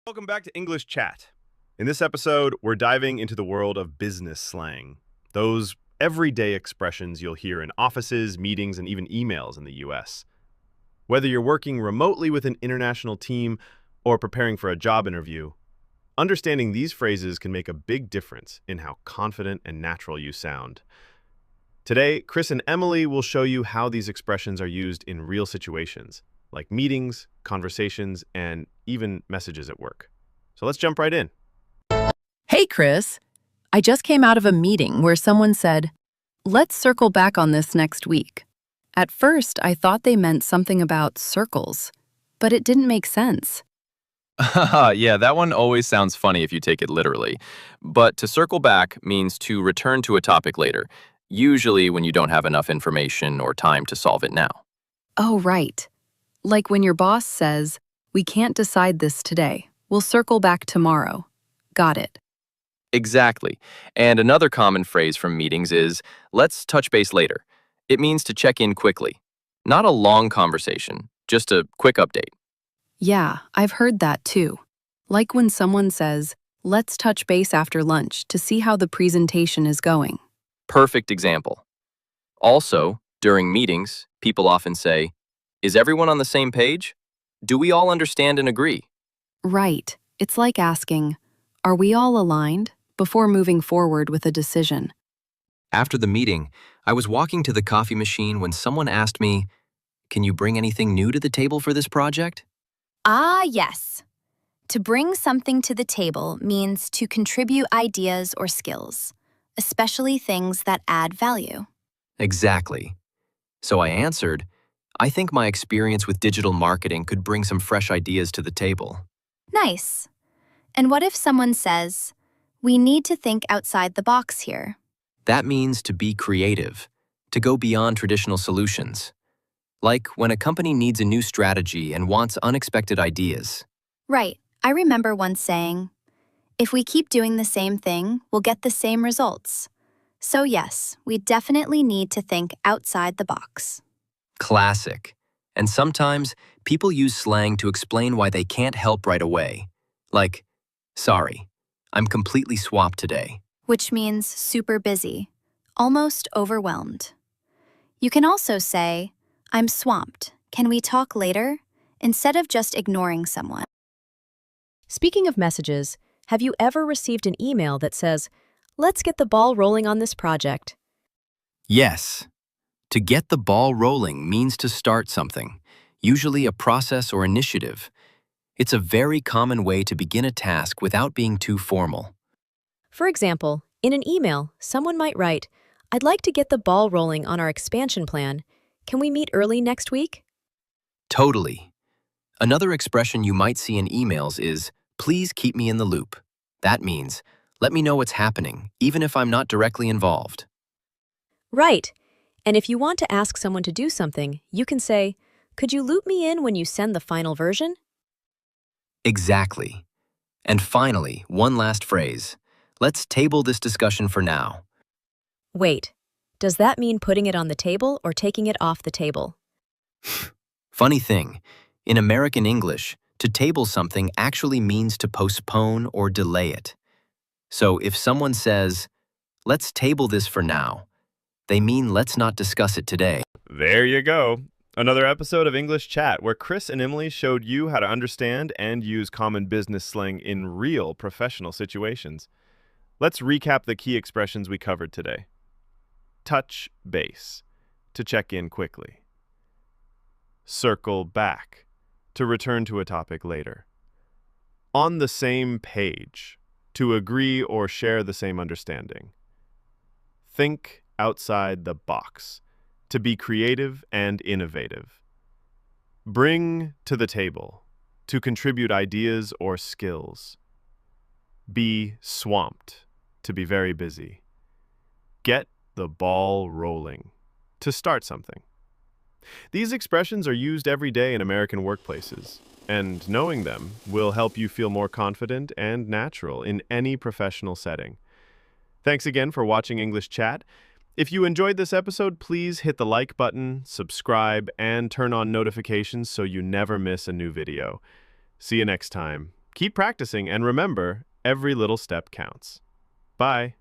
Welcome back to English Chat. In this episode, we're diving into the world of business slang. Those everyday expressions you'll hear in offices, meetings, and even emails in the US. Whether you're working remotely with an international team or preparing for a job interview, understanding these phrases can make a big difference in how confident and natural you sound. Today, Chris and Emily will show you how these expressions are used in real situations, like meetings, conversations, and even messages at work. So let's jump right in. Hey, Chris. I just came out of a meeting where someone said, "Let's circle back on this next week." At first, I thought they meant something about circles, but it didn't make sense. Yeah, that one always sounds funny if you take it literally. But to circle back means to return to a topic later, usually when you don't have enough information or time to solve it now. Oh, right. Like when your boss says, "We can't decide this today. We'll circle back tomorrow." Got it. Exactly. And another common phrase from meetings is, "Let's touch base later." It means to check in quickly. Not a long conversation, just a quick update. Yeah, I've heard that too. Like when someone says, "Let's touch base after lunch to see how the presentation is going." Perfect example. Also, during meetings, people often say, "Is everyone on the same page? Do we all understand and agree?" Right. It's like asking, "Are we all aligned?" before moving forward with a decision. After the meeting, I was walking to the coffee machine when someone asked me, "Can you bring anything new to the table for this project?" Ah, yes. To bring something to the table means to contribute ideas or skills, especially things that add value. Exactly. So I answered, "I think my experience with digital marketing could bring some fresh ideas to the table." Nice. And what if someone says, "We need to think outside the box here"? That means to be creative, to go beyond traditional solutions. Like when a company needs a new strategy and wants unexpected ideas. Right. I remember once saying, "If we keep doing the same thing, we'll get the same results." So yes, we definitely need to think outside the box. Classic. And sometimes people use slang to explain why they can't help right away. Like, "Sorry, I'm completely swamped today." Which means super busy, almost overwhelmed. You can also say, "I'm swamped. Can we talk later?" instead of just ignoring someone. Speaking of messages, have you ever received an email that says, "Let's get the ball rolling on this project"? Yes. To get the ball rolling means to start something, usually a process or initiative. It's a very common way to begin a task without being too formal. For example, in an email, someone might write, "I'd like to get the ball rolling on our expansion plan. Can we meet early next week?" Totally. Another expression you might see in emails is, "Please keep me in the loop." That means, let me know what's happening, even if I'm not directly involved. Right. And if you want to ask someone to do something, you can say, "Could you loop me in when you send the final version?" Exactly. And finally, one last phrase. Let's table this discussion for now. Wait, does that mean putting it on the table or taking it off the table? Funny thing, in American English, to table something actually means to postpone or delay it. So if someone says, "Let's table this for now," they mean let's not discuss it today. There you go. Another episode of English Chat where Chris and Emily showed you how to understand and use common business slang in real professional situations. Let's recap the key expressions we covered today. Touch base, to check in quickly. Circle back, to return to a topic later. On the same page, to agree or share the same understanding. Think outside the box, to be creative and innovative. Bring to the table, to contribute ideas or skills. Be swamped, to be very busy. Get the ball rolling, to start something. These expressions are used every day in American workplaces, and knowing them will help you feel more confident and natural in any professional setting. Thanks again for watching English Chat. If you enjoyed this episode, please hit the like button, subscribe, and turn on notifications so you never miss a new video. See you next time. Keep practicing and remember, every little step counts. Bye.